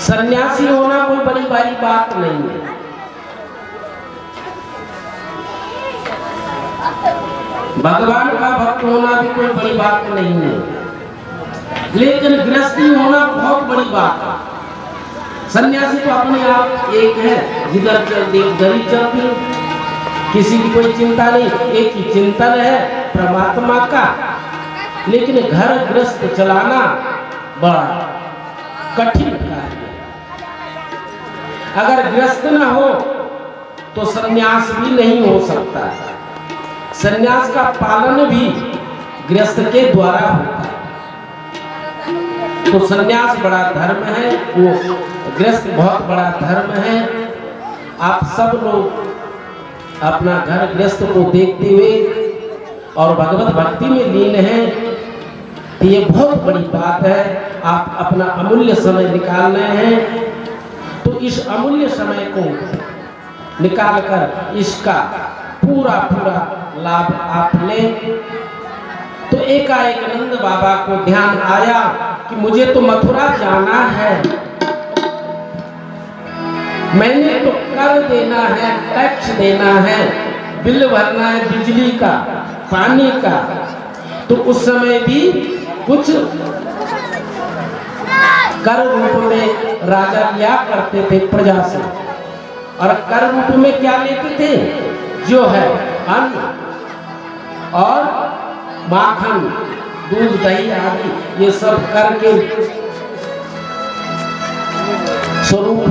सन्यासी होना कोई बड़ी भारी बात नहीं है। भगवान का भक्त होना भी कोई बड़ी बात नहीं है, लेकिन गृहस्थी होना बहुत बड़ी बात है। सन्यासी तो अपने आप एक है, जिधर चलते उधर ही चलते, किसी की कोई चिंता नहीं, एक ही चिंतन है परमात्मा का। लेकिन घर गृहस्थ चलाना बड़ा कठिन कार्य है। अगर गृहस्थ न हो तो सन्यास भी नहीं हो सकता। सन्यास का पालन भी गृहस्थ के द्वारा होता है। तो सन्यास बड़ा धर्म है, वो गृहस्थ बहुत बड़ा धर्म है। आप सब लोग अपना घर गृहस्थ को देखते हुए और भगवत भक्ति में लीन हैं, तो ये बहुत बड़ी बात है। आप अपना अमूल्य समय निकाल रहे हैं, तो इस अमूल्य समय को निकालकर इसका पूरा लाभ आप लें। तो एकाएक नंद बाबा को ध्यान आया कि मुझे तो मथुरा जाना है, मैंने तो कर देना है, टैक्स देना है, बिल भरना है बिजली का, पानी का। तो उस समय भी कुछ कर रूप में राजा लिया करते थे प्रजा से, और कर रूप में क्या लेते थे? जो है अन्न और माखन, दूध, दही आदि, ये सब करके स्वरूप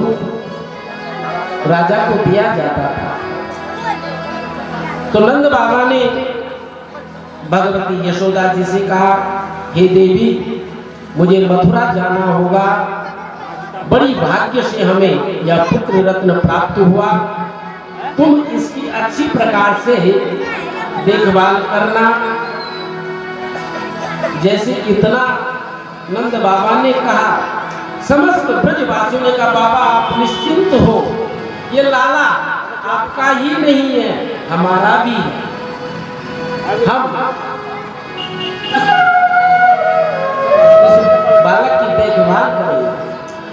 राजा को दिया जाता था। तो नंद बाबा ने भगवती यशोदा जी से कहा, हे देवी, मुझे मथुरा जाना होगा, बड़ी भाग्य से हमें यह पुत्र रत्न प्राप्त हुआ, तुम इसकी अच्छी प्रकार से देखभाल करना। जैसे इतना नंद बाबा ने कहा, समस्त ब्रजवासियों ने कहा, बाबा आप निश्चिंत हो, ये लाला आपका ही नहीं है, हमारा भी है। हम इस बालक की देखभाल करेंगे,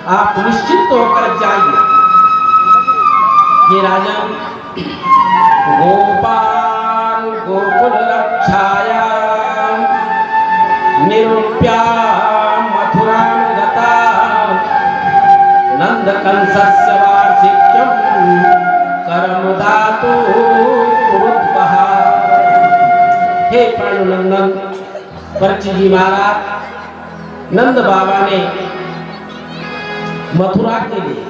आप निश्चिंत होकर जाइए। ये राजन गोपाल गोकुल रक्षाया निरूप्या मथुरा गता नंद कंसस्य वार्षिक्यम करम दातु उद्वहा। हे प्रणनंदन पर्ची जी महाराज, नंद बाबा ने मथुरा के लिए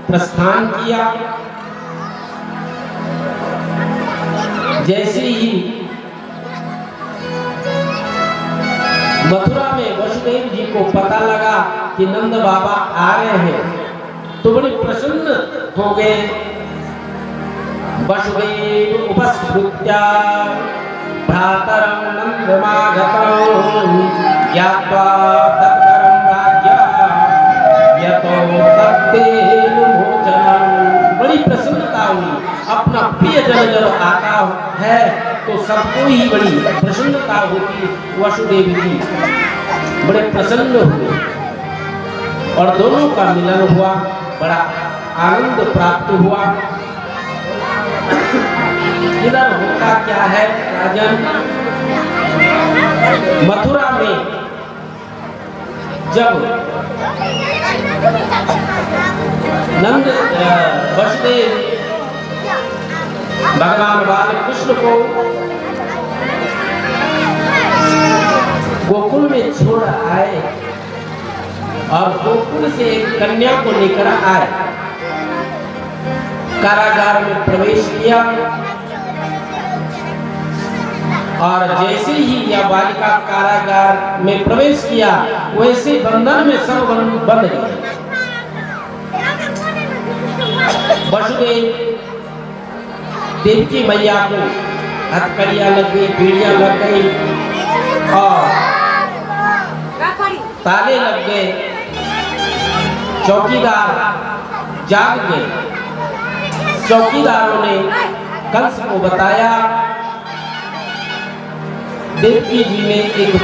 प्रस्थान किया। जैसे ही मथुरा में वसुदेव जी को पता लगा कि नंद बाबा आ रहे हैं, तो बड़े प्रसन्न हो गए। वसुदेव उपस्कृत्या भ्रातरं नंदमागतं ज्ञात्वा तत्करं राज्ञा यतो तत्तेन भोजनं। बड़ी प्रसन्नता हुई। अपना प्रिय जन जब आता है तो सबको ही बड़ी प्रसन्नता होती। वसुदेव जी बड़े प्रसन्न हुए और दोनों का मिलन हुआ, बड़ा आनंद प्राप्त हुआ। इधर होता क्या है राजन, मथुरा में जब नंद वसुदेव भगवान बाल कृष्ण को गोकुल में छोड़ आए और गोकुल से एक कन्या को लेकर आए, कारागार में प्रवेश किया और जैसे ही यह बालिका कारागार में प्रवेश किया वैसे बंधन में सब बंध गए। वसुदेव देवकी मैया को हथकड़ियां लग गई, पीढ़ियां लग गई और ताले लग गए। चौकीदार जाग गए। चौकीदारों ने कंस को बताया देवकी जी ने एक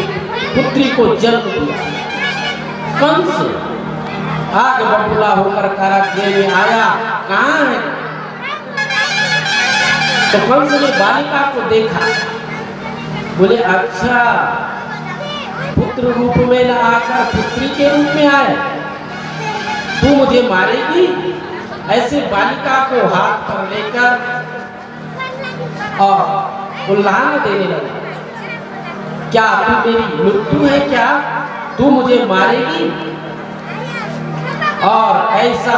पुत्री को जन्म दिया। कंस आग बबूला होकर कारागृह में आया, कहाँ है? तो कंस ने बालिका को देखा, बोले अच्छा पुत्र रूप में न आकर पुत्री के रूप में आए, तू मुझे मारेगी? ऐसे बालिका को हाथ पर लेकर और उल्लान देने लगा, क्या तू मेरी मृत्यु है क्या? तू मुझे मारेगी? और ऐसा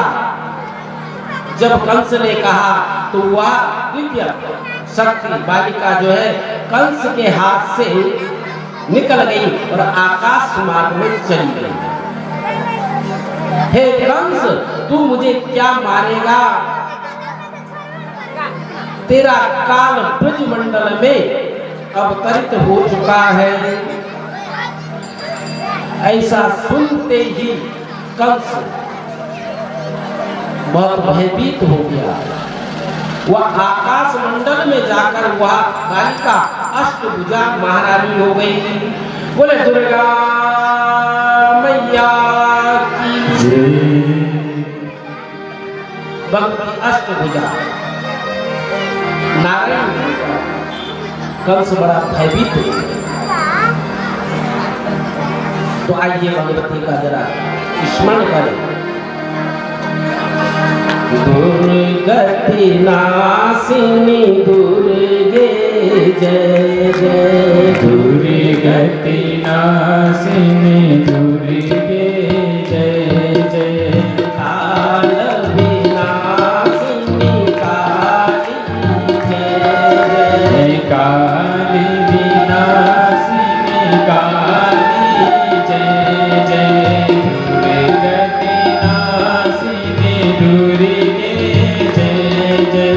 जब कंस ने कहा तो वह दिव्य शक्ति बालिका जो है कंस के हाथ से निकल गई और आकाश मार्ग में चली गई। हे कंस, तू मुझे क्या मारेगा? तेरा काल ब्रजमंडल में अवतरित हो चुका है। ऐसा सुनते ही कंस बहुत भयभीत हो गया। वह आकाश मंडल में जाकर वह बालिका अष्टभुजा महारानी हो गई। बोले दुर्गा मैया की जय। भक्ति अष्टभुजा नारायण। कंस बड़ा भयभीत हो गया। तो आइए भगवती का जरा स्मरण करें। दुर्गति नाशिनी दुर्गे जय जय। दुर्गति नाशिनी दुर्गे जय जय। काल विनाशिनी काली जय जय। काली विनाशिनी काली जय जय। दुर्गति नाशिनी दुर्गे जय जय।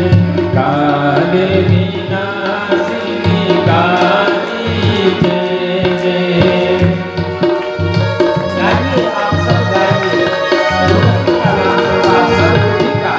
काली विनाशिनी काली जय जय। गाइए, आप सब गाइए। भगवती का नाम आप सब का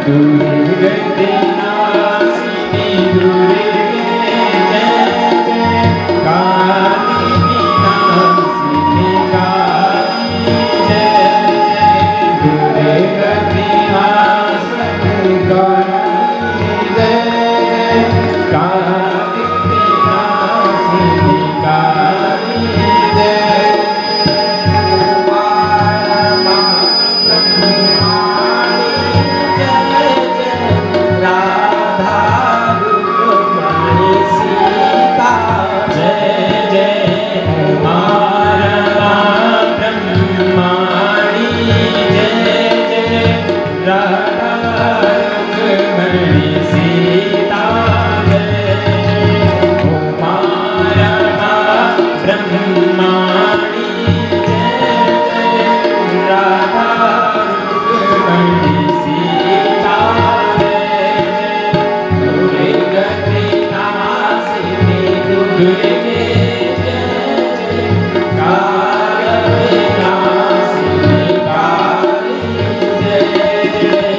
दुर्गति नाशिनी दुर्गे जय जय। काली विनाशिनी काली जय जय। दुर्गति नाशिनी काली जय जय। काली विनाशिनी काली जय जय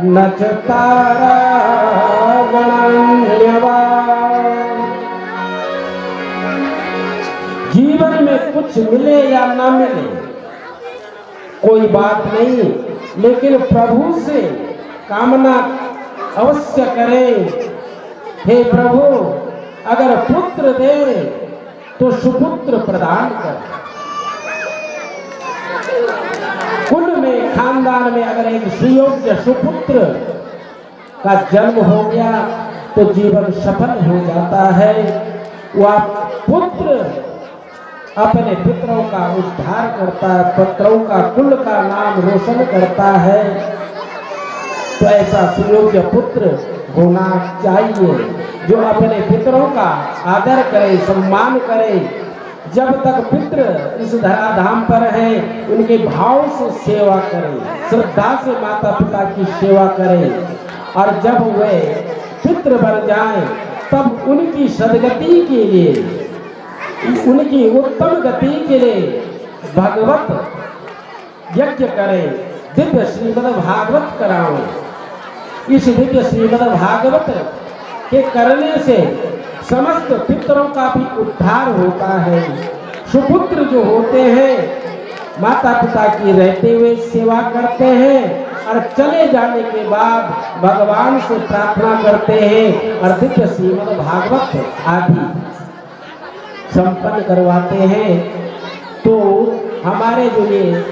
न च तारा गणान्यवान्। जीवन में कुछ मिले या ना मिले कोई बात नहीं, लेकिन प्रभु से कामना अवश्य करें, हे प्रभु अगर पुत्र दे तो सुपुत्र प्रदान कर। कुल में खानदान में अगर एक सुयोग्य सुपुत्र का जन्म हो गया तो जीवन सफल हो जाता है। वह पुत्र अपने पितरों का उद्धार करता है, पुत्रों का कुल का नाम रोशन करता है। तो ऐसा सुयोग्य पुत्र होना चाहिए जो अपने पितरों का आदर करे, सम्मान करे। जब तक पितृ इस धराधाम पर है उनके भाव से सेवा करे, श्रद्धा से माता पिता की सेवा करे, और जब वे पितृ बन जाएं तब उनकी सदगति के लिए, उनकी उत्तम गति के लिए भगवत यज्ञ करें, दिव्य श्रीमद् भागवत कराओ। इस दिव्य श्रीमद् भागवत के करने से समस्त पितरों का भी उद्धार होता है। सुपुत्र जो होते हैं माता पिता की रहते हुए सेवा करते हैं और चले जाने के बाद भगवान से प्रार्थना करते हैं और दिव्य श्रीमद् भागवत आदि संपन्न करवाते हैं। तो हमारे जो ये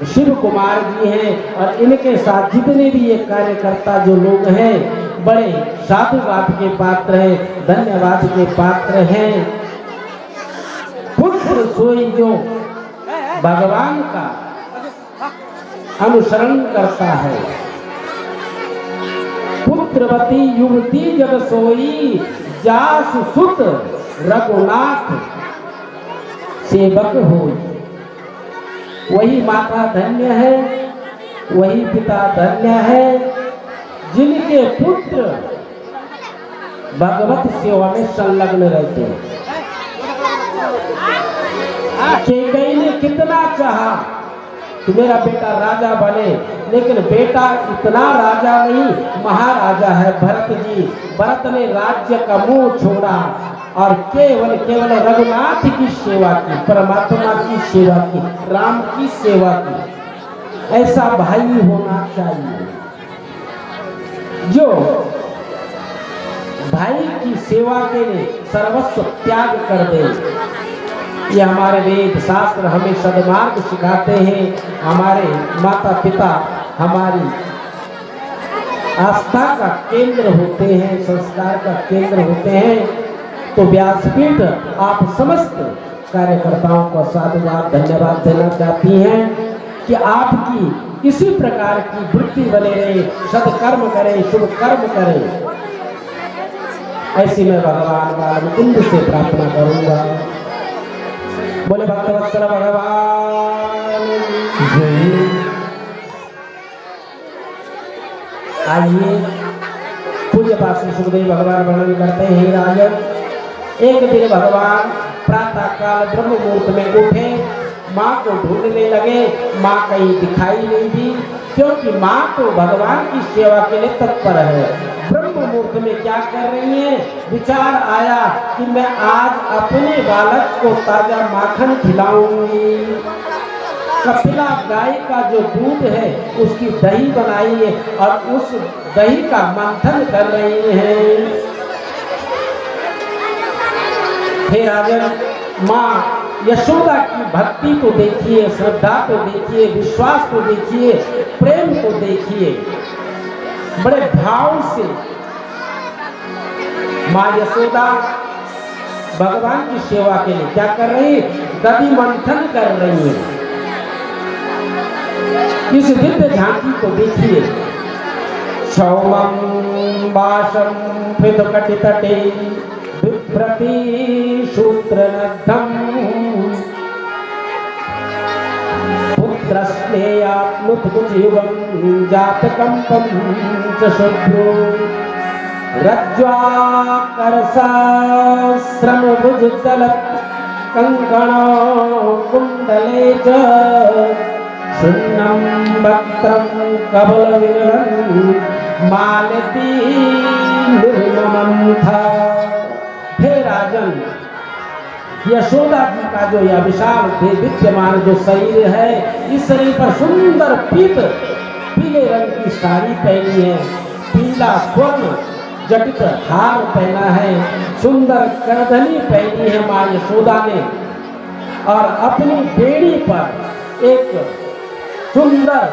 शिव कुमार जी हैं और इनके साथ जितने भी ये कार्यकर्ता जो लोग हैं बड़े साधुवाद के पात्र हैं, धन्यवाद के पात्र हैं। पुत्र सोई जो भगवान का अनुसरण करता है, पुत्रवती युवती जब सोई जास सुत रघुनाथ सेवक हो। वही माता धन्य है, वही पिता धन्य है जिनके पुत्र भगवत सेवा में संलग्न रहते हैं। कैकेयी ने कितना चाहा कि मेरा बेटा राजा बने, लेकिन बेटा इतना राजा नहीं, महाराजा है भरत जी। भरत ने राज्य का मुंह छोड़ा और केवल रघुनाथ की सेवा की, परमात्मा की सेवा की, राम की सेवा की। ऐसा भाई होना चाहिए जो भाई की सेवा के लिए सर्वस्व त्याग कर दे। ये हमारे वेद शास्त्र हमें सद्मार्ग सिखाते हैं। हमारे माता पिता हमारी आस्था का केंद्र होते हैं, संस्कार का केंद्र होते हैं। तो व्यासपीठ आप समस्त कार्यकर्ताओं को साधुवाद धन्यवाद देना चाहती हैं कि आपकी इसी प्रकार की वृत्ति बने रहे, सत्कर्म करें, शुभ कर्म करें। ऐसी मैं भगवान बालमुकुंद से प्रार्थना करूंगा। बोले भक्तवत्सल भगवान जय। आइए पूज्य पासी सुखदेव भगवान वर्णन करते हैं। हे राजन, एक दिन भगवान प्रातः काल ब्रह्म मुहूर्त में उठे, माँ को ढूंढने लगे। माँ कहीं दिखाई नहीं दी, क्योंकि माँ तो भगवान की सेवा के लिए तत्पर है। ब्रह्म मुहूर्त में क्या कर रही है? विचार आया कि मैं आज अपने बालक को ताजा माखन खिलाऊंगी। कपिला गाय का जो दूध है उसकी दही बनाई है और उस दही का मंथन कर रही है। हे राजन, माँ यशोदा की भक्ति को देखिए, श्रद्धा को देखिए, विश्वास को देखिए, प्रेम को देखिए। बड़े भाव से माँ यशोदा भगवान की सेवा के लिए क्या कर रही है? दधि मंथन कर रही है। इस दिव्य झांकी को देखिए। क्षौमं वाशं पृथुकटितटे बिभ्रति सूत्रनद्धम् पुत्रस्नेयाप्लुतकुजीवं जातकम्पं च शुभ्रो रज्ज्वाकरसहस्रमभुजदलत् कंकणो कुण्डले च शून्यं वक्त्रं कबलविरलं मालती निर्ममम था। हे राजन, यशोदा जी का जो यह विशाल विद्यमान जो शरीर है, इस शरीर पर सुंदर पीले रंग की साड़ी पहनी है, पीला स्वर्ण जटित हार पहना है, सुंदर करधनी पहनी है मां यशोदा ने, और अपनी बेड़ी पर एक सुंदर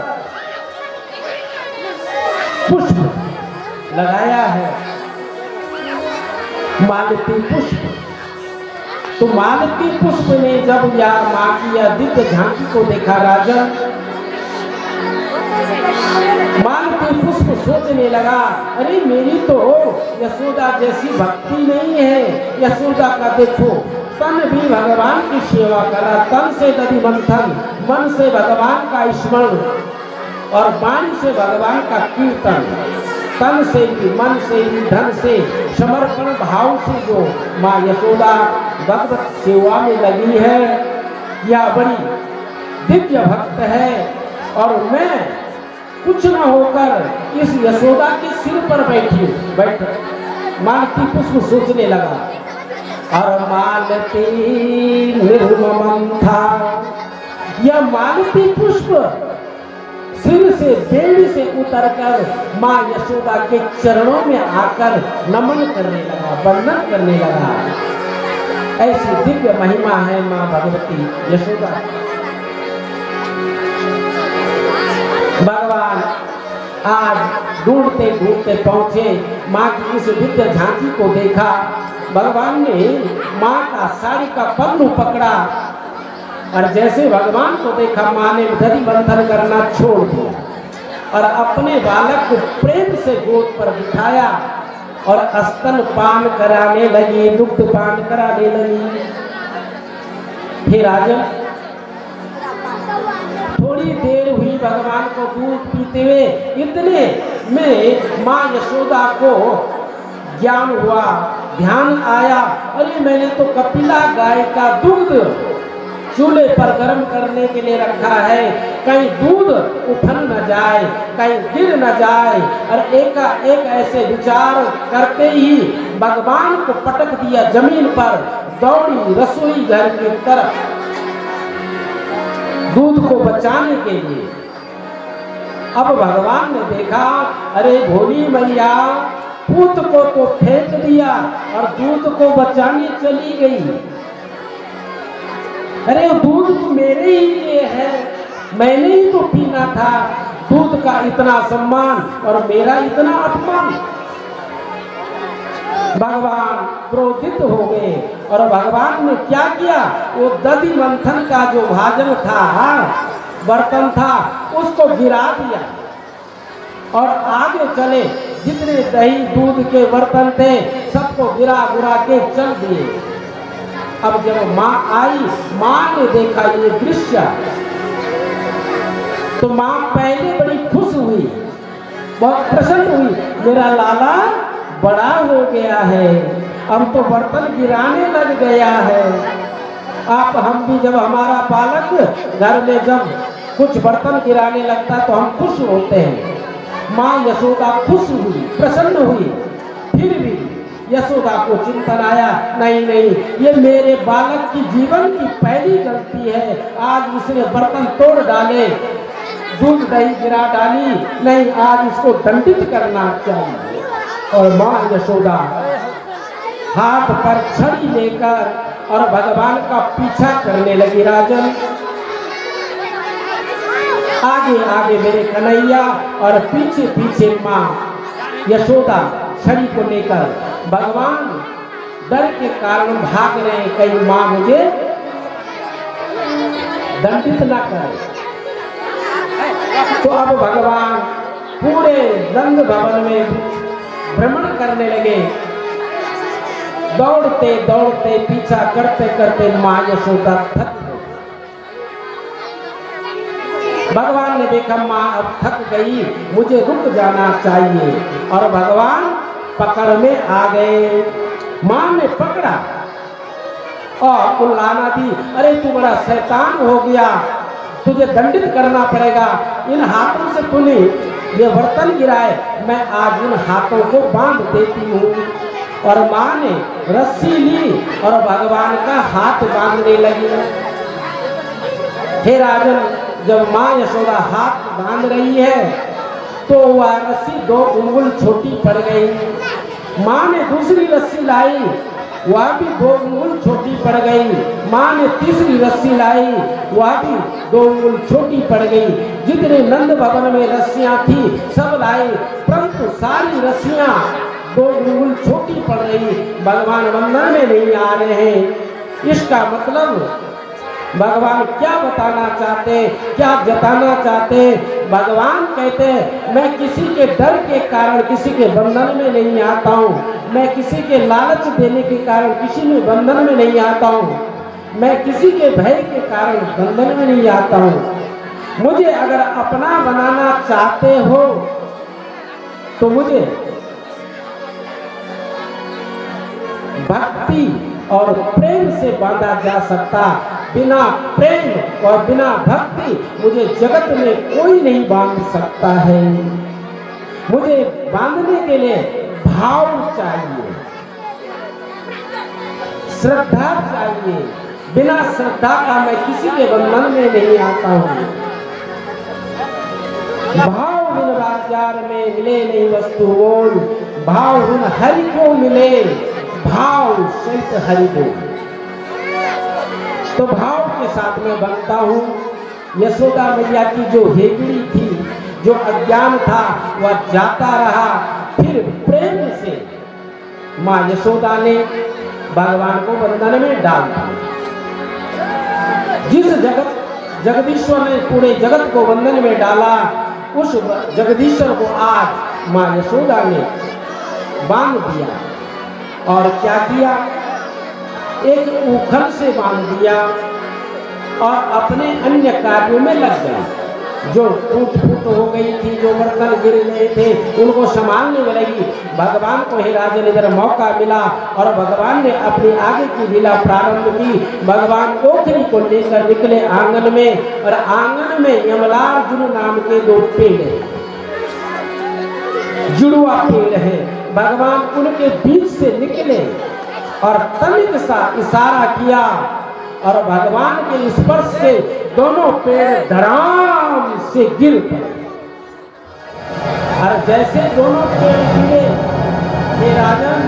पुष्प लगाया है, मालती पुष्प। तो मालती पुष्प ने जब या मां की या दिव्य झांकी को देखा राजन, मालती पुष्प सोचने लगा, अरे मेरी तो यशोदा जैसी भक्ति नहीं है। यशोदा का देखो तन भी भगवान की सेवा करा, तन से दधि मंथन, मन से भगवान का स्मरण और वाणी से भगवान का कीर्तन, तन से भी मन से भी धन से समर्पण भाव से जो माँ यशोदा भगवत सेवा में लगी है, यह बड़ी दिव्य भक्त है। और मैं कुछ न होकर इस यशोदा के सिर पर बैठ मालती पुष्प सोचने लगा। और मालती निर्ममम था, यह मालती पुष्प सिर से बेड़ी से उतरकर मां यशोदा के चरणों में आकर नमन करने लगा, वंदन करने लगा। ऐसी दिव्य महिमा है मां भगवती यशोदा। भगवान आज ढूंढते ढूंढते पहुंचे, मां की इस दिव्य झांकी को देखा। भगवान ने मां का साड़ी का पल्लू पकड़ा और जैसे भगवान को देखा, मां ने दधि मंथन करना छोड़ दिया और अपने बालक को प्रेम से गोद पर बिठाया और स्तन पान कराने लगी, दुग्ध पान कराने लगी। हे राजन, थोड़ी देर हुई भगवान को दूध पीते हुए, इतने में मां यशोदा को ज्ञान हुआ, ध्यान आया, अरे मैंने तो कपिला गाय का दूध चूल्हे पर गर्म करने के लिए रखा है, कहीं दूध उफन न जाए, कहीं गिर न जाए। और एक ऐसे विचार करते ही भगवान को पटक दिया जमीन पर, दौड़ी रसोई घर की तरफ दूध को बचाने के लिए। अब भगवान ने देखा, अरे भोली मैया, पूत को तो फेंक दिया और दूध को बचाने चली गई। अरे दूध तो मेरे ही लिए है, मैंने ही तो पीना था। दूध का इतना सम्मान और मेरा इतना अपमान। भगवान क्रोधित हो गए और भगवान ने क्या किया, वो दधि मंथन का जो भाजन था, बर्तन था, उसको गिरा दिया और आगे चले। जितने दही दूध के बर्तन थे सबको गिरा के चल दिए। अब जब माँ आई, माँ ने देखा ये दृश्य, तो माँ पहले बड़ी खुश हुई, बहुत प्रसन्न हुई, मेरा लाला बड़ा हो गया है, अब तो बर्तन गिराने लग गया है। आप हम भी जब हमारा बालक घर में जब कुछ बर्तन गिराने लगता तो हम खुश होते हैं। माँ यशोदा खुश हुई, प्रसन्न हुई। फिर भी यशोदा को चिंतन आया, नहीं नहीं, ये मेरे बालक की जीवन की पहली गलती है। आज इसने बर्तन तोड़ डाले, दूध दही गिरा डाली, नहीं, आज इसको दंडित करना चाहिए। और माँ यशोदा हाथ पर छड़ी लेकर और भगवान का पीछा करने लगी। राजन, आगे आगे मेरे कन्हैया और पीछे पीछे माँ यशोदा छड़ी को लेकर। भगवान डर के कारण भाग रहे हैं, कहीं माँ मुझे दंडित ना करे। तो अब भगवान पूरे नंद भवन में भ्रमण करने लगे, दौड़ते दौड़ते पीछा करते करते माँ यशोदा थक गई। भगवान ने देखा माँ अब थक गई, मुझे रुक जाना चाहिए, और भगवान पकड़ में आ गए। माँ ने पकड़ा और कुल्लाना दी, अरे तू बड़ा शैतान हो गया, तुझे दंडित करना पड़ेगा। इन हाथों से तूने ये बर्तन गिराए, मैं आज इन हाथों को बांध देती हूँ। और माँ ने रस्सी ली और भगवान का हाथ बांधने लगी। हे राजन, जब माँ यशोदा हाथ बांध रही है तो वह रस्सी 2 उंगल छोटी पड़ गई। माँ ने दूसरी रस्सी लाई, वह भी 2 उंगल छोटी पड़ गई। माँ ने तीसरी रस्सी लाई, वह भी 2 उंगल छोटी पड़ गई। जितने नंद भवन में रस्सियां थी सब लाई, परंतु सारी रस्सियां 2 उंगल छोटी पड़ रही। भगवान बंधन में नहीं आ रहे हैं। इसका मतलब भगवान क्या बताना चाहते, क्या जताना चाहते? भगवान कहते मैं किसी के डर के कारण किसी के बंधन में नहीं आता हूँ। मैं किसी के लालच देने के कारण किसी में बंधन में नहीं आता हूँ। मैं किसी के भय के कारण बंधन में नहीं आता हूँ। मुझे अगर अपना बनाना चाहते हो तो मुझे भक्ति और प्रेम से बांधा जा सकता। बिना प्रेम और बिना भक्ति मुझे जगत में कोई नहीं बांध सकता है। मुझे बांधने के लिए भाव चाहिए, श्रद्धा चाहिए। बिना श्रद्धा का मैं किसी के बंधन में नहीं आता हूँ। भाव बिन बाजार में मिले नहीं वस्तु मोल, भाव बिन हरि को मिले भाव सहित हरि को। तो भाव के साथ में बनता हूँ। यशोदा मैया की जो हेगड़ी थी, जो अज्ञान था, वह जाता रहा। फिर प्रेम से माँ यशोदा ने भगवान को बंधन में डाल दिया। जिस जगदीश्वर ने पूरे जगत को बंधन में डाला, उस जगदीश्वर को आज माँ यशोदा ने बांध दिया। और क्या किया? एक उखल से बांध दिया और अपने अन्य कार्यों में लग गया। जो टूट फूट हो गई थी, जो बर्तन गिर गए थे, उनको संभालने में लगी। भगवान को ही राजन इधर मौका मिला और भगवान ने अपनी आगे की लीला प्रारंभ की। भगवान ओखरी को लेकर निकले आंगन में, और आंगन में यमलार्जुन नाम के 2 पेड़ हैं, जुड़वा पेड़ है। भगवान उनके बीच से निकले और तनिक सा इशारा किया और भगवान के स्पर्श से दोनों पेड़ धड़ाम से गिर पड़े। और जैसे दोनों पेड़ गिरे, हे राजन,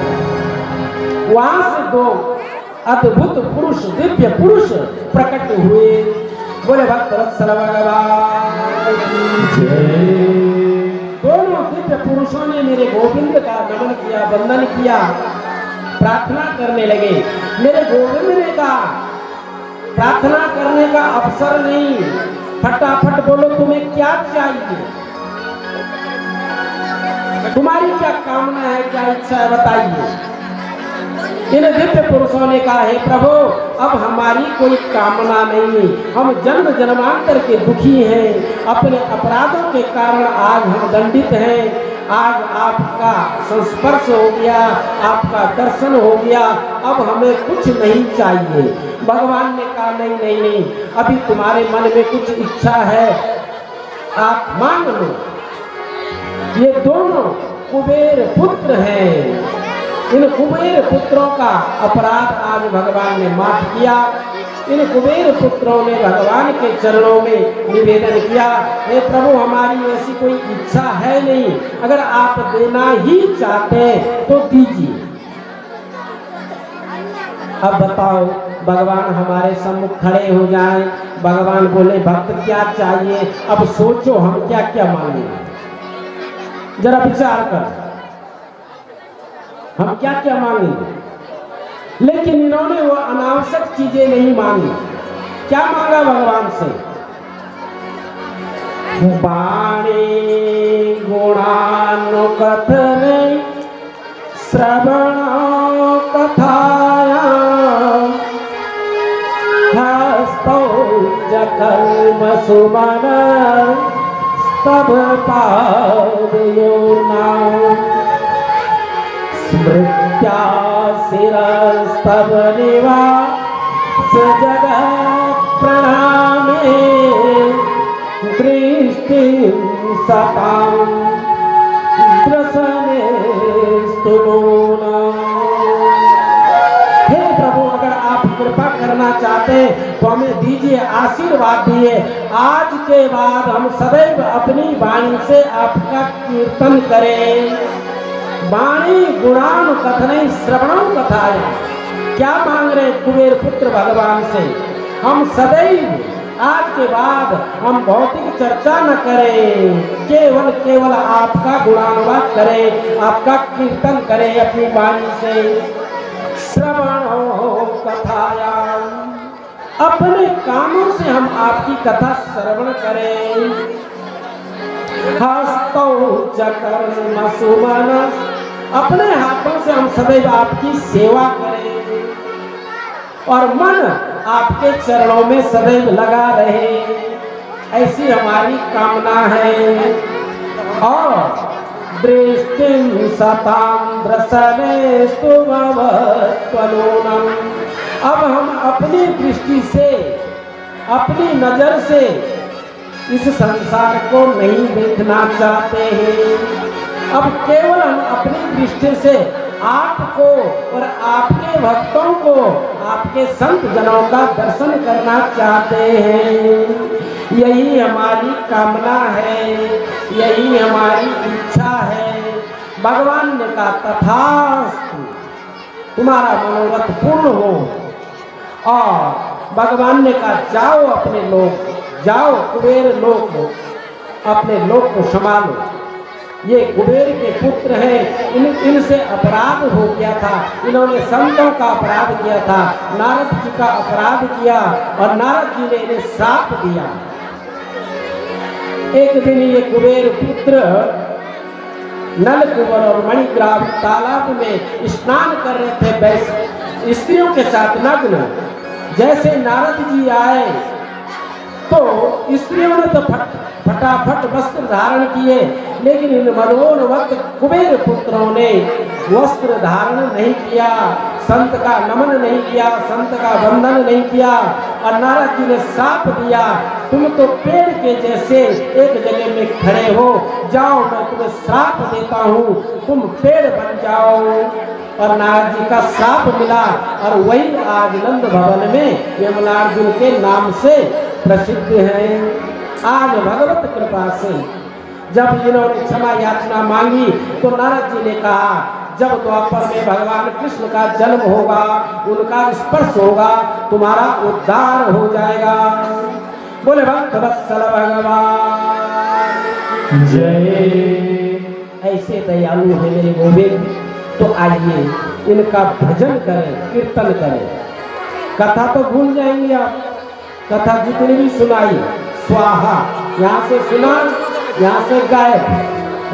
वहां से 2 अद्भुत पुरुष, दिव्य पुरुष प्रकट हुए। बोले भक्त वत्सल भगवान की जय। दोनों दिव्य पुरुषों ने मेरे गोविंद का नमन किया, वंदन किया, प्रार्थना करने लगे। मेरे गोविंद ने कहा, प्रार्थना करने का अवसर नहीं, फटाफट बोलो तुम्हें क्या चाहिए, तुम्हारी क्या कामना है, क्या इच्छा है, बताइए। इन दिव्य पुरुषों ने कहा, हे प्रभु, अब हमारी कोई कामना नहीं, हम जन्म जन्मांतर के दुखी हैं, अपने अपराधों के कारण आज हम दंडित हैं। आज आपका संस्पर्श हो गया, आपका दर्शन हो गया, अब हमें कुछ नहीं चाहिए। भगवान ने कहा, नहीं नहीं नहीं, अभी तुम्हारे मन में कुछ इच्छा है, आप मांग लो। ये दोनों कुबेर पुत्र हैं। इन कुबेर पुत्रों का अपराध आज भगवान ने माफ किया। इन कुबेर पुत्रों ने भगवान के चरणों में निवेदन किया, हे प्रभु, हमारी ऐसी कोई इच्छा है नहीं, अगर आप देना ही चाहते तो दीजिए। अब बताओ, भगवान हमारे सम्मुख खड़े हो जाएं। भगवान बोले, भक्त क्या चाहिए? अब सोचो हम क्या क्या मांगे, जरा विचार कर, हम क्या क्या मांगेंगे। लेकिन इन्होंने वो अनावश्यक चीजें नहीं मांगी। क्या मांगा भगवान से? बाणी गुणानुकथने श्रवण कथाया हस्तौ जकर्म सुमन स्तभ पादयोर्ना स्मृत्या शिरस्तव निवास जगत् प्रणामे सतां द्रसने स्तुलोना। हे प्रभु, अगर आप कृपा करना चाहते हैं तो हमें दीजिए, आशीर्वाद दिए। आज के बाद हम सदैव अपनी वाणी से आपका कीर्तन करें। वाणी गुणान कथने श्रवणम कथाय। क्या मांग रहे कुबेर पुत्र भगवान से? हम सदैव आज के बाद हम भौतिक चर्चा न करें, केवल आपका गुणानुवाद करें, आपका कीर्तन करें अपनी वाणी से। श्रवणो कथायाम, अपने कानों से हम आपकी कथा श्रवण करें। हस्तौ च कर्म सुमन, अपने हाथों से हम सदैव आपकी सेवा करें और मन आपके चरणों में सदैव लगा रहे, ऐसी हमारी कामना है। और दृष्टिं सतां द्रसने स्तुभवत्वलोनम, अब हम अपनी दृष्टि से, अपनी नजर से इस संसार को नहीं देखना चाहते हैं। अब केवल हम अपनी दृष्टि से आपको और आपके भक्तों को, आपके संत जनों का दर्शन करना चाहते हैं। यही हमारी कामना है, यही हमारी इच्छा है। भगवान ने कहा तथास्तु, तुम्हारा मनोरथ पूर्ण हो। और भगवान ने कहा जाओ अपने लोक, जाओ कुबेर लोक, अपने लोक को संभालो। ये कुबेर के पुत्र हैं, इनसे अपराध हो गया था, इन्होंने संतों का अपराध किया था, नारद जी का अपराध किया और नारद जी ने इन्हें श्राप दिया। एक दिन ये कुबेर पुत्र नलकुबर और मणिग्राम तालाब में स्नान कर रहे थे, वैसे स्त्रियों के साथ नग्न। जैसे नारद जी आए तो स्त्रियों ने तो फटाफट वस्त्र धारण किए, लेकिन इन मनोरवत कुबेर पुत्रों ने वस्त्र धारण नहीं किया, संत का नमन नहीं किया, संत का वंदन नहीं किया। और नारद जी ने श्राप दिया, तुम तो पेड़ के जैसे एक जगह में खड़े हो, जाओ मैं तुम्हें श्राप देता हूँ, तुम पेड़ बन जाओ। और नारद जी का श्राप मिला और वही आज नंद भवन में यमलार्जुन के नाम से प्रसिद्ध है। आज भगवत कृपा से जब इन्होंने क्षमा याचना मांगी तो नारद जी ने कहा जब द्वापर में भगवान कृष्ण का जन्म होगा, उनका स्पर्श होगा, तुम्हारा उद्धार हो जाएगा। बोले भक्तवत्सल भगवान जय। ऐसे दयालु है मेरे गोविंद। तो आइए इनका भजन करें, कीर्तन करें। कथा तो भूल जाएंगे आप, कथा जितनी भी सुनाई स्वाहा, यहाँ से सुना, यहाँ से गायब,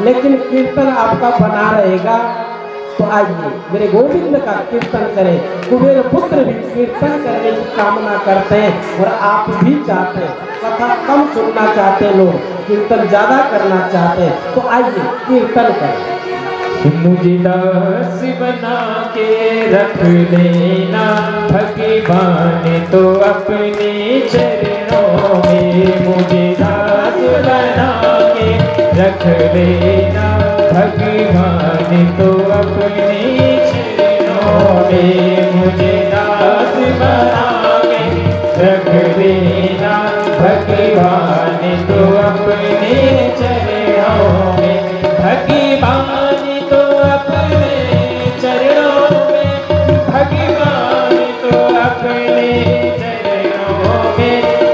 लेकिन कीर्तन आपका बना रहेगा। तो आइए मेरे गोविंद का कीर्तन करें। कुबेर पुत्र भी कीर्तन करने की कामना करते हैं और आप भी चाहते हैं। कथा कम सुनना चाहते हैं लोग, कीर्तन ज्यादा करना चाहते हैं। तो आइए कीर्तन करें। मुझे दास बना के रख लेना भगवान तो अपने चरणों में। मुझे दास बना के रख लेना भगवान तो अपने चरणों में। मुझे दास बना के रख लेना भगवान तो अपने चरणों में। भगवान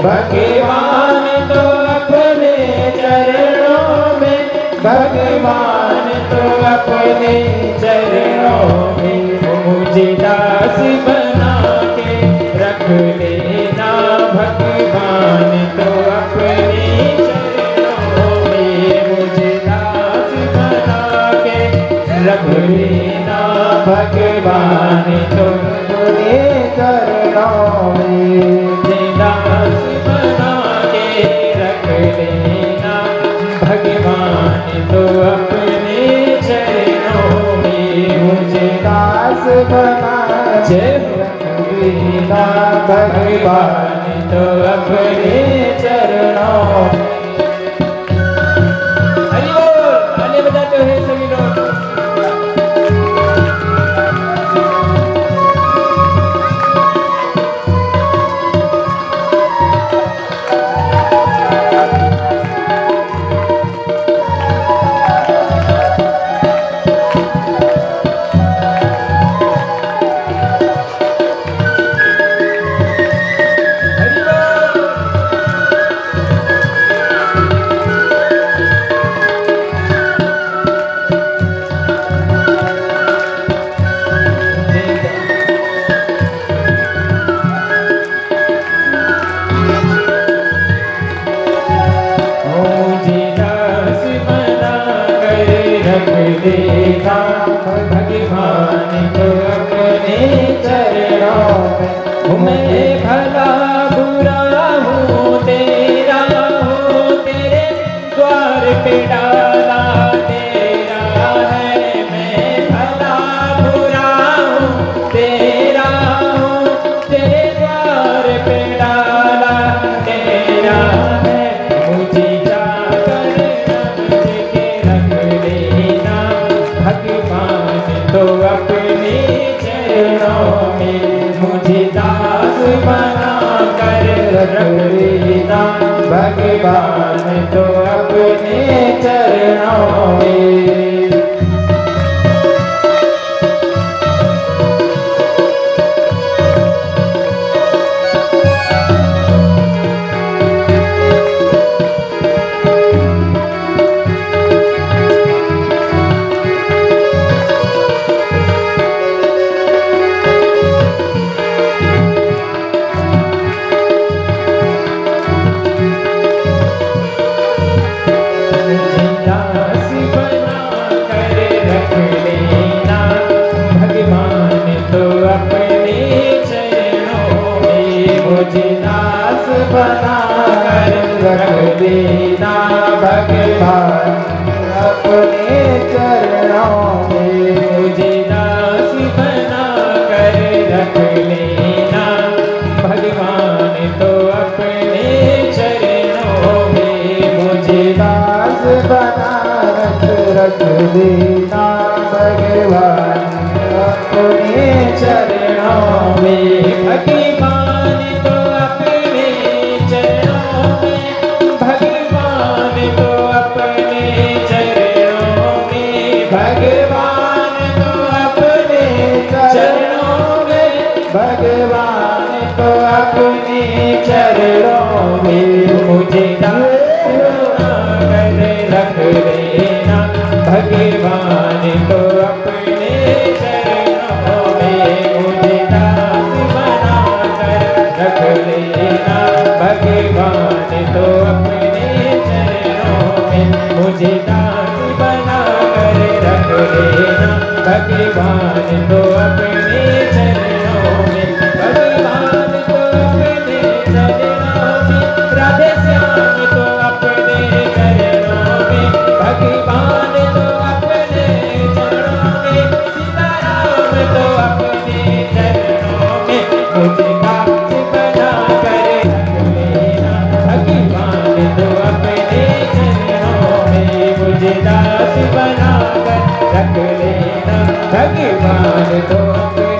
भगवान तो अपने चरणों में, भगवान तो अपने चरणों में। मुझे दास बना के रख लेना भगवान तो अपने चरणों में। मुझे दास बना के रख लेना भगवान तो अपने चरणों में। भगवान तो अपने चरणों में। मुझे दास बना लेना भगवान तो अपने चरणों में। भगवान तो अपने चरणों में मुझे दास बना कर रख लेना। भगवान तो अपने चरणों में बना कर रख देना। भगवान अपने चरणों में मुझे दास बना कर रख लेना। भगवान तो अपने चरणों में मुझे दास बना रख देना। भगवान अपने चरणों में भगवान तो अपने चरणों में भगवान तो अपने चरणों में भगवान तो अपने चरणों में भगवान तो अपने चरणों में मुझे दास बना कर रख लेना। भगवान तो अपने चरणों में मुझे दास बना कर रख लेना। भगवान तो अपने चरणों में मुझे दास बना कर रख लेना। भगवान तो अपने चरणों में भगवान तो अपने चरणों में राधे श्याम तो अपने चरणों में भगवान तो अपने चरणों में सीताराम तो अपने चरणों में मुझे दास बना कर रख लेना। भगवान तो अपने चरणों में मुझे दास बना कर रख लेना। भगवान तो अपने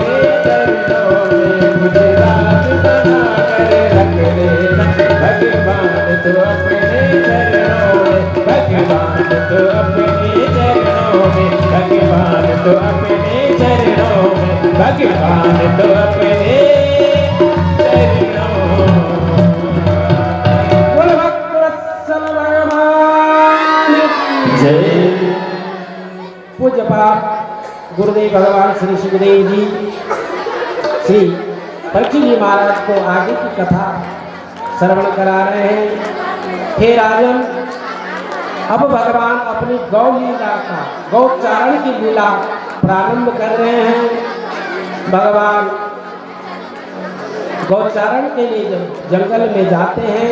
चरणों में मुझे दास बना कर रख लेना। भगवान तो अपने चरणों में भगवान तो अपने चरणों में भगवान तो अपने चरणों में भगवान तो अपने चरणों बोल भक्तवत्सल भगवान की जय। पूज्य पाठ गुरुदेव भगवान श्री सुखदेव जी श्री परीक्षित जी महाराज को आगे की कथा श्रवण करा रहे हैं। हे राजन, अब भगवान अपनी गौ लीला का गौचारण की लीला प्रारंभ कर रहे हैं। भगवान गौचारण के लिए जब जंगल में जाते हैं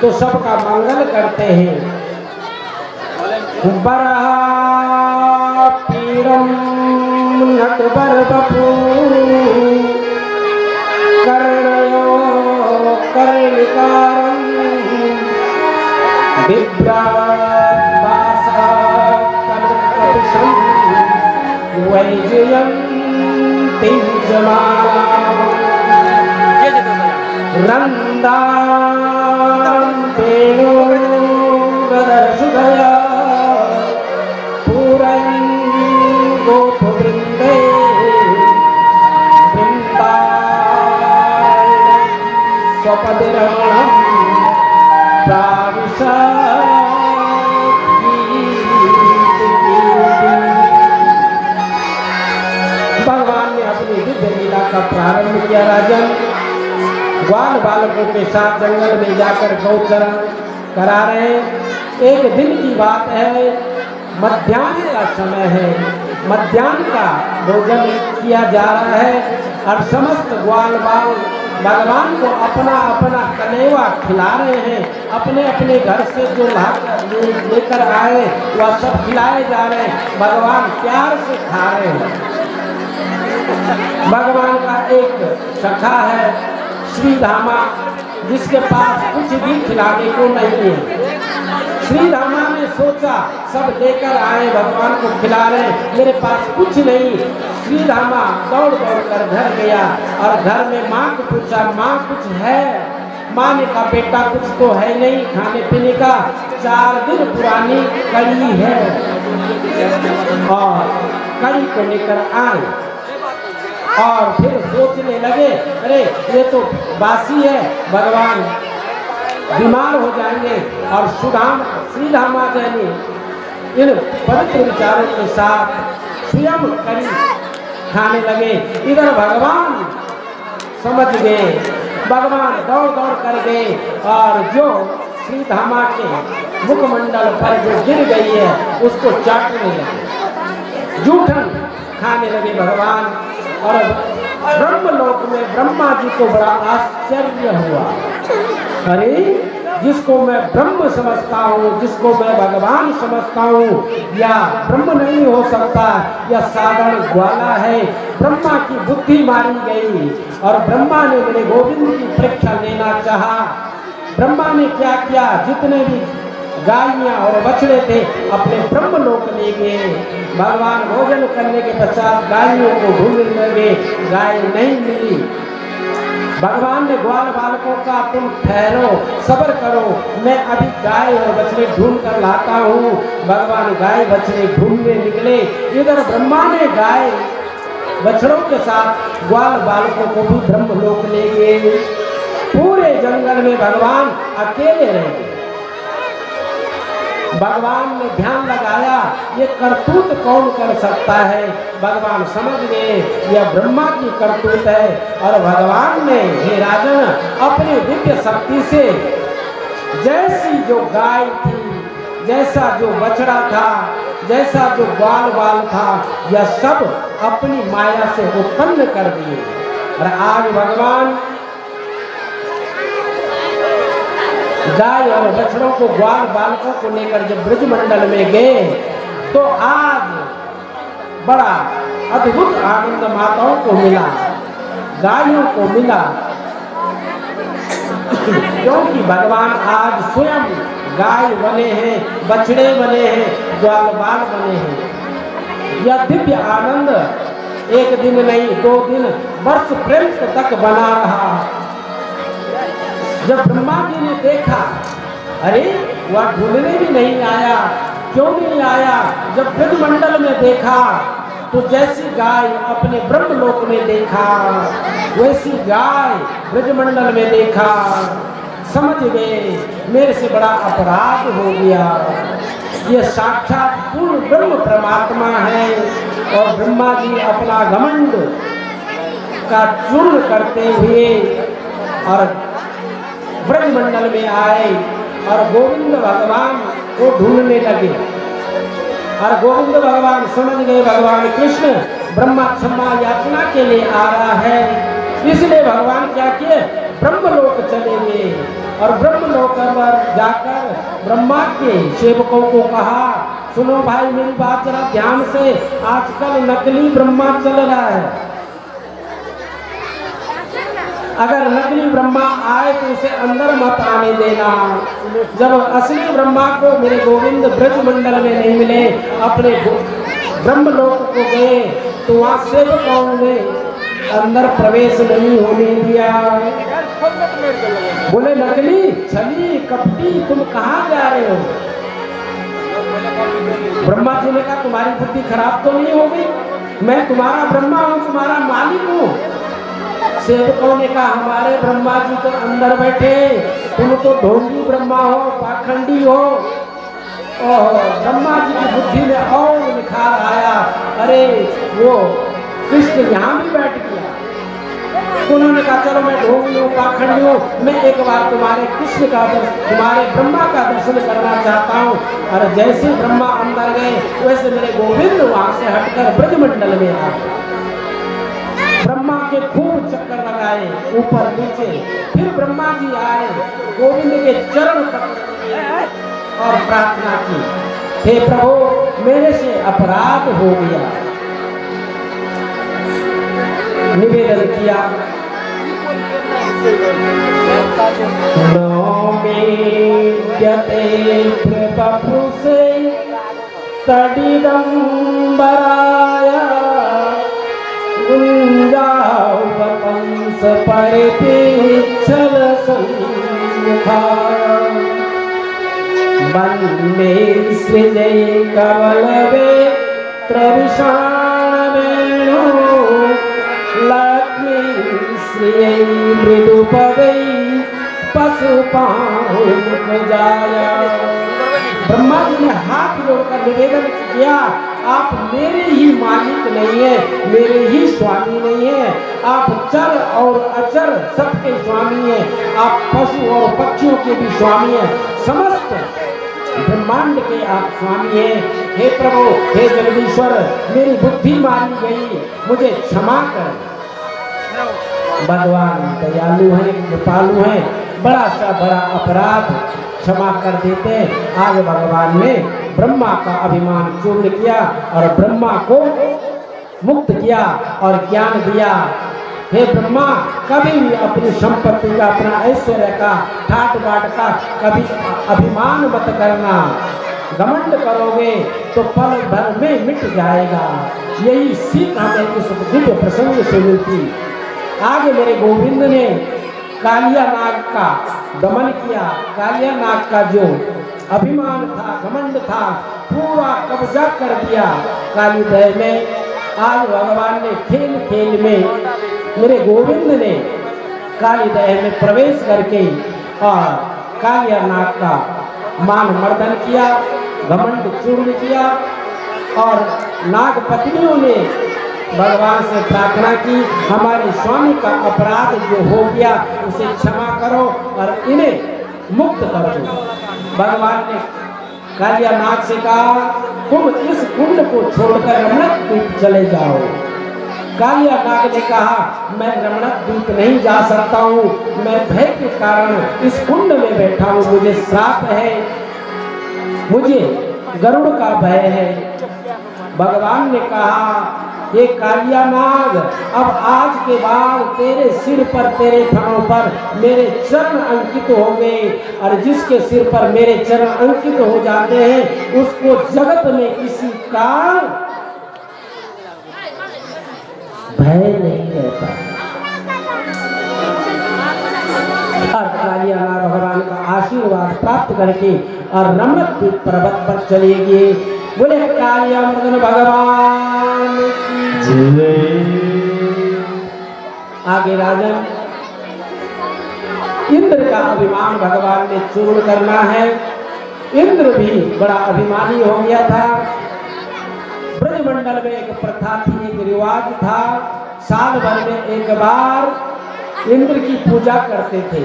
तो सबका मंगल करते हैं। बरहा पीरम नटवर बपू कर्णयो कर्णिकारम विभ्राट् कपिशं वैजयन्तीं च मालां रन्दां तेनो गदर्शुदया पूरयन् गोपवृन्दे वृन्दारण्यं स्वपतिरमणं भगवान ने अपनी दिव्य लीला का प्रारंभ किया। राजन, ग्वाल बालकों के साथ जंगल में जाकर गौचरण करा रहे हैं। एक दिन की बात है, मध्याह्न का समय है, मध्याह्न का भोजन किया जा रहा है और समस्त ग्वाल बाल भगवान को अपना अपना कलेवा खिला रहे हैं। अपने अपने घर से जो लेकर आए वह सब खिलाए जा रहे हैं। भगवान प्यार से खा रहे हैं। भगवान का एक सखा है श्रीधामा, जिसके पास कुछ भी खिलाने को नहीं है। श्रीधामा ने सोचा सब लेकर आए, भगवान को खिला रहे, मेरे पास कुछ नहीं। श्री रामा दौड़ दौड़ कर घर गया और घर में माँ को पूछा, माँ कुछ है? माँ ने कहा, बेटा कुछ तो है नहीं खाने पीने का, 4 दिन पुरानी कड़ी है। और कड़ी को लेकर आए और फिर सोचने लगे, अरे ये तो बासी है, भगवान बीमार हो जाएंगे। और श्री रामाजय ने इन पवित्र विचारों के साथ स्वयं कड़ी खाने लगे। इधर भगवान समझ गए, भगवान दौड़ दौड़ कर गए और जो श्री धामा के मुखमंडल पर जो गिर गई है उसको चाटने लगे, जूठन खाने लगे भगवान। और ब्रह्मलोक में ब्रह्मा जी को बड़ा आश्चर्य हुआ, अरे जिसको मैं ब्रह्म समझता हूँ, जिसको मैं भगवान समझता हूँ, या ब्रह्म नहीं हो सकता, या साधारण ग्वाला है। ब्रह्मा की बुद्धि मारी गई और ब्रह्मा ने मेरे गोविंद की परीक्षा लेना चाहा। ब्रह्मा ने क्या किया, जितने भी गायियाँ और बछड़े थे अपने ब्रह्मलोक ले गए। भगवान भोजन करने के पश्चात गायों को ढूंढने लगे, गाय नहीं मिली। भगवान ने ग्वाल बालकों का, तुम ठहरो, सब्र करो, मैं अभी गाय और बछड़े ढूंढ कर लाता हूँ। भगवान गाय बछड़े ढूंढने निकले। इधर ब्रह्मा ने गाय बछड़ों के साथ ग्वाल बालकों को भी ब्रह्मलोक ले गए। पूरे जंगल में भगवान अकेले रहे। भगवान ने ध्यान लगाया, ये करतूत कौन कर सकता है। भगवान समझ गए यह ब्रह्मा की करतूत है। और भगवान ने, हे राजन, अपनी दिव्य शक्ति से जैसी जो गाय थी, जैसा जो बछड़ा था, जैसा जो ग्वाल बाल था, यह सब अपनी माया से उत्पन्न कर दिए। और आज भगवान गाय और बछड़ों को, ग्वाल बालकों को लेकर जब ब्रजमंडल में गए तो आज बड़ा अद्भुत आनंद माताओं को मिला, गायों को मिला, क्योंकि भगवान आज स्वयं गाय बने हैं, बछड़े बने हैं, ग्वाल बाल बने हैं। यह दिव्य आनंद एक दिन नहीं, 2 दिन, वर्ष पर्यंत तक बना रहा। जब ब्रह्मा जी ने देखा, अरे वह ढूंढने भी नहीं आया, क्यों नहीं आया? जब ब्रजमंडल में देखा तो जैसी गाय अपने ब्रह्मलोक में देखा, वैसी गाय ब्रजमंडल में देखा। समझ गए मेरे से बड़ा अपराध हो गया, ये साक्षात पूर्ण ब्रह्म परमात्मा है। और ब्रह्मा जी अपना घमंड का चूर्ण करते हुए और ब्रजमंडल में आए और गोविंद भगवान को ढूंढने लगे। और गोविंद भगवान समझ गए भगवान कृष्ण ब्रह्मा क्षमा याचना के लिए आ रहा है, इसलिए भगवान क्या किए, ब्रह्मलोक चले गए। और ब्रह्मलोक पर जाकर ब्रह्मा के सेवकों को कहा, सुनो भाई मेरी बात जरा ध्यान से, आजकल नकली ब्रह्मा चल रहा है। अगर नकली ब्रह्मा आए तो उसे अंदर मत आने देना। जब असली ब्रह्मा को मेरे गोविंद ब्रजमंडल में नहीं मिले, अपने ब्रह्मलोक को गए तो वहाँ सेवकों ने अंदर प्रवेश नहीं होने दिया। बोले, नकली, छली, कपटी, तुम कहाँ जा रहे हो? ब्रह्मा जी ने कहा, तुम्हारी बुद्धि खराब तो नहीं हो गई? मैं तुम्हारा ब्रह्मा हूँ, तुम्हारा मालिक हूँ। सेवकों ने कहा, हमारे ब्रह्मा जी तो अंदर बैठे, तुम तो ढोंगी ब्रह्मा हो, पाखंडी हो। और ब्रह्मा जी की बुद्धि में और निखार आया, अरे वो कृष्ण यहाँ भी बैठ गया। उन्होंने कहा, चलो मैं ढोंगी हूँ, पाखंडी हूँ, मैं एक बार तुम्हारे कृष्ण का तुम्हारे ब्रह्मा का दर्शन करना चाहता हूँ। और जैसे ब्रह्मा अंदर गए वैसे मेरे गोविंद वहां से हटकर ब्रजमंडल में आ गए। ब्रह्मा के खूब चक्कर लगाए ऊपर नीचे, फिर ब्रह्मा जी आए, गोविंद के चरण पकड़े और प्रार्थना की, हे प्रभु मेरे से अपराध हो गया। निवेदन किया, नौमीद्यते बपुसे तडिदम्बराय गुञ्जावतंस परितीच्छल सम्मुखा वन्दे सृजै कमलवेत्रविषाणवेणु लक्ष्मी श्रियै मृदुपदै पशुपामुखजाया। ब्रह्मा जी ने हाथ जोड़कर निवेदन किया, आप मेरे ही मालिक नहीं है, मेरे ही स्वामी नहीं है, आप चर और अचर सबके स्वामी हैं, आप पशु और पक्षियों के भी स्वामी हैं, समस्त ब्रह्मांड के आप स्वामी हैं। हे प्रभु, हे जगदीश्वर, मेरी बुद्धि मारी गई, मुझे क्षमा कर। भगवान दयालु है, कृपालु है, बड़ा सा बड़ा अपराध क्षमा कर देते। आज भगवान ने ब्रह्मा का अभिमान चूर्ण किया और ब्रह्मा को मुक्त किया और ज्ञान दिया। हे ब्रह्मा, कभी भी अपनी संपत्ति का, अपना ऐश्वर्य का, ठाट बाट का कभी अभिमान मत करना। घमंड करोगे तो पल भर में मिट जाएगा। यही सीख हमें इस दिव्य प्रसंग से मिलती। आगे मेरे गोविंद ने कालिया नाग का दमन किया। कालिया नाग का जो अभिमान था, घमंड था, पूरा कब्जा कर दिया काली दह में। आज भगवान ने खेल खेल में मेरे गोविंद ने काली दह में प्रवेश करके और कालिया नाग का मान मर्दन किया, घमंड चूर्ण किया और नाग पत्नियों ने भगवान से प्रार्थना की, हमारे स्वामी का अपराध जो हो गया उसे क्षमा करो और इन्हें मुक्त कर दो। भगवान ने कालिया नाग से कहा, तुम इस कुंड को छोड़कर रमणक द्वीप चले जाओ। कालिया नाग ने कहा, मैं रमणक द्वीप नहीं जा सकता हूँ, मैं भय के कारण इस कुंड में बैठा हूँ, मुझे श्राप है, मुझे गरुड़ का भय है। भगवान ने कहा, ये कालिया नाग, अब आज के बाद तेरे सिर पर, तेरे फणों पर मेरे चरण अंकित होंगे और जिसके सिर पर मेरे चरण अंकित हो जाते हैं उसको जगत में किसी का भय नहीं रहता। और कालिया नाग भगवान का आशीर्वाद प्राप्त करके और रमणक द्वीप पर्वत पर चले गए। बोले कालिया मर्दन भगवान की जय। आगे राजन, इंद्र का अभिमान भगवान ने चूर्ण करना है। इंद्र भी बड़ा अभिमानी हो गया था। ब्रजमंडल में एक प्रथा थी, एक रिवाज था, साल भर में एक बार इंद्र की पूजा करते थे,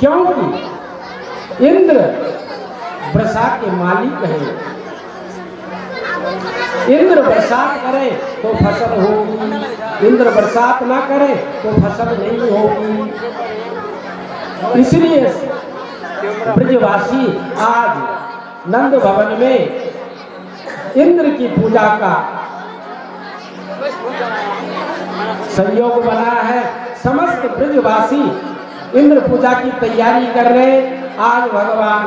क्योंकि इंद्र वर्षा के मालिक हैं। इंद्र बरसात करे तो फसल होगी, इंद्र बरसात ना करे तो फसल नहीं होगी। इसलिए ब्रजवासी आज नंद भवन में इंद्र की पूजा का संयोग बना है। समस्त ब्रजवासी इंद्र पूजा की तैयारी कर रहे। आज भगवान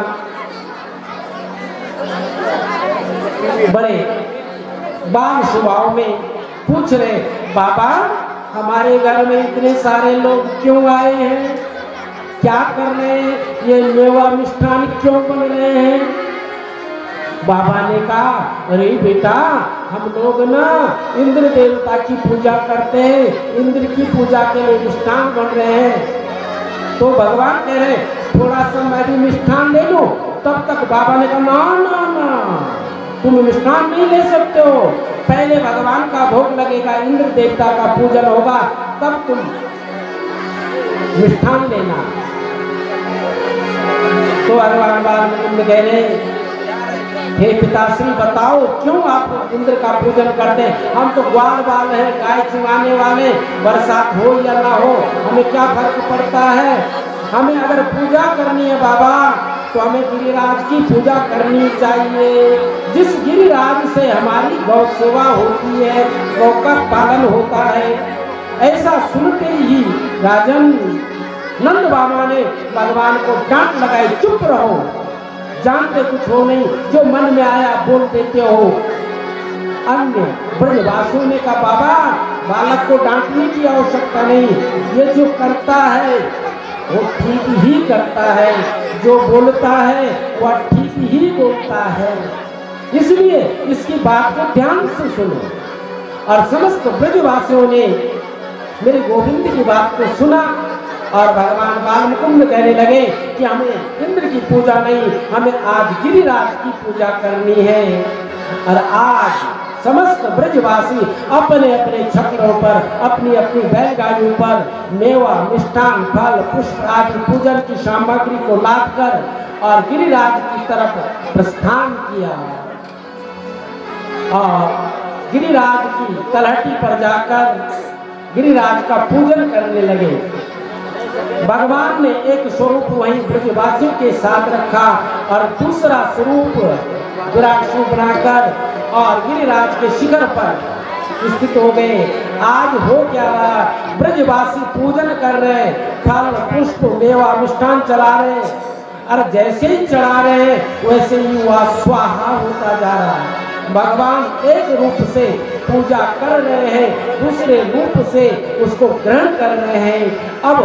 बड़े बाल स्वभाव में पूछ रहे, बाबा हमारे घर में इतने सारे लोग क्यों आए हैं, क्या कर रहे हैं, ये मेवा मिष्ठान क्यों बन रहे हैं। बाबा ने कहा, अरे बेटा हम लोग ना इंद्र देवता की पूजा करते हैं, इंद्र की पूजा के लिए मिष्ठान बन रहे हैं। तो भगवान कह रहे, थोड़ा सा मैं भी मिष्ठान ले लूं। तब तक बाबा ने कहा, ना ना ना, तुम मिष्ठान नहीं ले सकते हो, पहले भगवान का भोग लगेगा, इंद्र देवता का पूजन होगा, तब तुम मिष्ठान लेना। तो भगवान बाल कह रहे, हे पिताश्री बताओ क्यों आप इंद्र का पूजन करते हैं, हम तो ग्वाल बाल हैं, गाय चुराने वाले, बरसात हो या ना हो हमें क्या फर्क पड़ता है। हमें अगर पूजा करनी है बाबा तो हमें गिरिराज की पूजा करनी चाहिए। जिस गिरिराज से हमारी गौ सेवा होती है, गौ का पालन होता है, ऐसा सुनते ही राजन नंद बाबा ने भगवान को डांट लगाई, चुप रहो, जानते कुछ हो नहीं, जो मन में आया बोल देते हो। अन्य ब्रजवासियों ने कहा बाबा बालक को डांटने की आवश्यकता नहीं, ये जो करता है वो ठीक ही करता है, जो बोलता है वह ठीक ही बोलता है, इसलिए इसकी बात को ध्यान से सुनो। और समस्त ब्रजवासियों ने मेरे गोविंद की बात को सुना और भगवान बाल मुकुंद कहने लगे कि हमें इंद्र की पूजा नहीं, हमें आज गिरिराज की पूजा करनी है। और आज समस्त ब्रजवासी अपने अपने छत्रों पर, अपनी अपनी बैलगाड़ियों पर मेवा, मिष्ठान, फल, पुष्प आदि पूजन की सामग्री को लादकर और गिरिराज की तरफ प्रस्थान किया और गिरिराज की तलहटी पर जाकर गिरिराज का पूजन करने लगे। भगवान ने एक स्वरूप वहीं ब्रजवासियों के साथ रखा और दूसरा स्वरूप विराट स्वरूप बनाकर और गिरिराज के शिखर पर स्थित हो गए। आज हो क्या रहा, ब्रजवासी पूजन कर रहे, फल पुष्प मेवा मिष्ठान चला रहे, और जैसे ही चढ़ा रहे वैसे ही वह स्वाहा होता जा रहा है। भगवान एक रूप से पूजा कर रहे हैं, दूसरे रूप से उसको ग्रहण कर रहे हैं। अब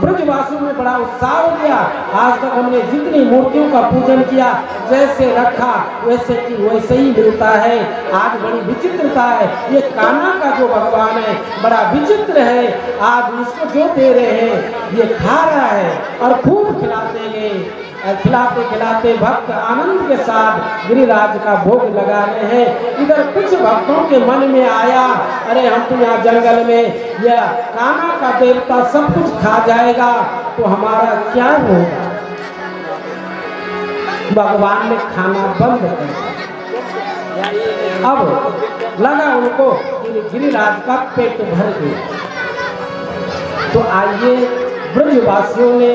ब्रजवासियों में बड़ा उत्साह हो गया। आज तक हमने जितनी मूर्तियों का पूजन किया, जैसे रखा वैसे की वैसे ही मिलता है। आज बड़ी विचित्रता है, ये कान्हा का जो भगवान है बड़ा विचित्र है। आज इसको जो दे रहे हैं ये खा रहा है और खूब खिलाते गए। खिलाते खिलाते भक्त आनंद के साथ गिरिराज का भोग लगा रहे हैं। इधर कुछ भक्तों के मन में आया, अरे हम तो यहाँ जंगल में यह कान्हा का देवता सब कुछ खा जाएगा तो हमारा क्या होगा। भगवान ने खाना बंद कर दिया। अब लगा उनको गिरिराज का पेट भर गया। तो आइए ब्रजवासियों ने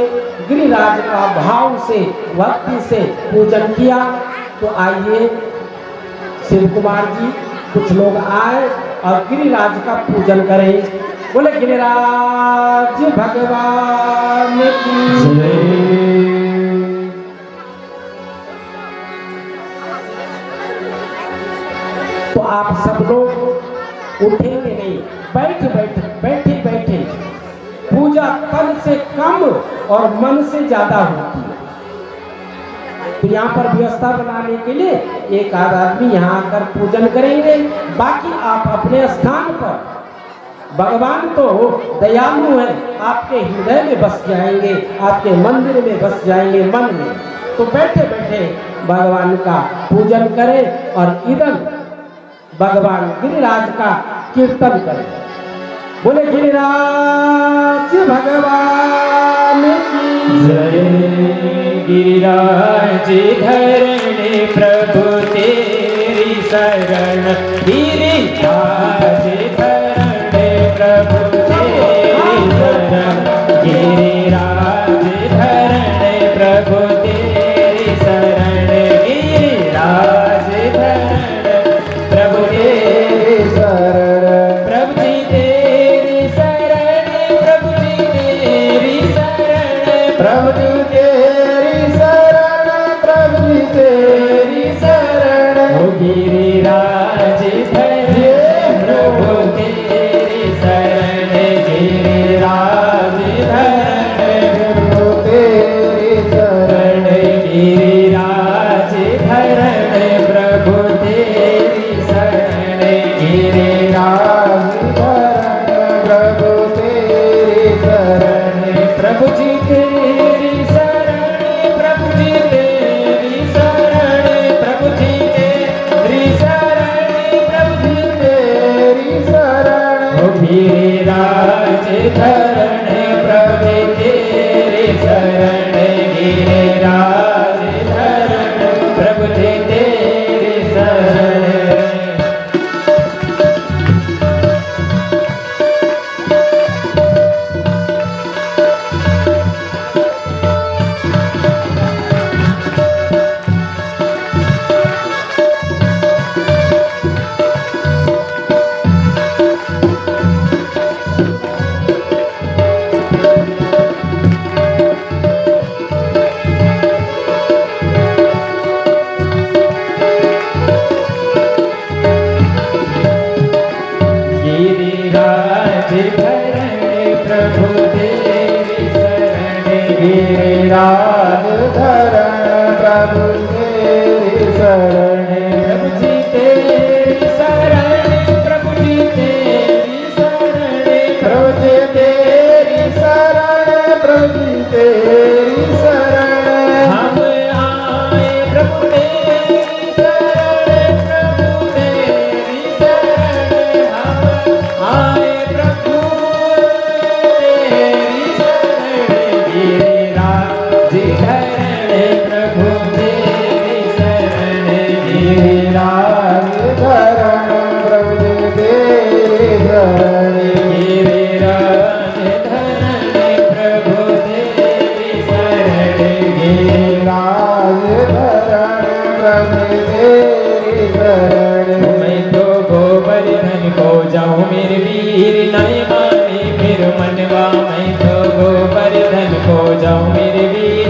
गिरिराज का भाव से भक्ति से पूजन किया। तो आइए शिव कुमार जी कुछ लोग आए और गिरिराज का पूजन करें। बोले गिरिराज भगवान की जय। तो आप सब लोग उठेंगे नहीं, बैठे बैठे पूजा तन से कम और मन से ज्यादा होती है। तो यहाँ पर व्यवस्था बनाने के लिए एक आध आदमी यहाँ आकर पूजन करेंगे, बाकी आप अपने स्थान पर। भगवान तो दयालु है, आपके हृदय में बस जाएंगे, आपके मंदिर में बस जाएंगे मन में। तो बैठे बैठे भगवान का पूजन करें और इधर भगवान गिरिराज का कीर्तन करें। बोले गिरिराज भगवान की जय। गिरिराज धरणे प्रभु तेरी शरण, गिरिराज धरणे प्रभु तेरी शरण, गिरिराज धरणे प्रभु तेरी शरण, गिरिराज धरणे प्रभु तेरी शरण। प्रभु जी तेरी शरण, प्रभु जी तेरी शरण, प्रभु जी तेरी शरण, प्रभु जी तेरी शरण। ओ गिरिराज धरणे प्रभु तेरी शरण, गिरिराज धरणे प्रभु तेरी शरण, गिरिराज धरणे प्रभु तेरी शरण, गिरिराज धरणे प्रभु तेरी शरण। प्रभु जी तेरी शरण, प्रभु जी तेरी शरण, प्रभु जी तेरी शरण, प्रभु जी तेरी शरण। ओ गिरिराज धरणे प्रभु तेरी शरण, गिरिराज धरणे प्रभु जी तेरी शरण। तेरी शरण गिरिराज धरण प्रभु तेरी शरण गिरिराज धरण प्रभु तेरी शरण मैं तो गोवर्धन को जाऊं मेरे वीर नहीं माने फिर मनवा मैं तो गोवर्धन को जाऊं मेरे वीर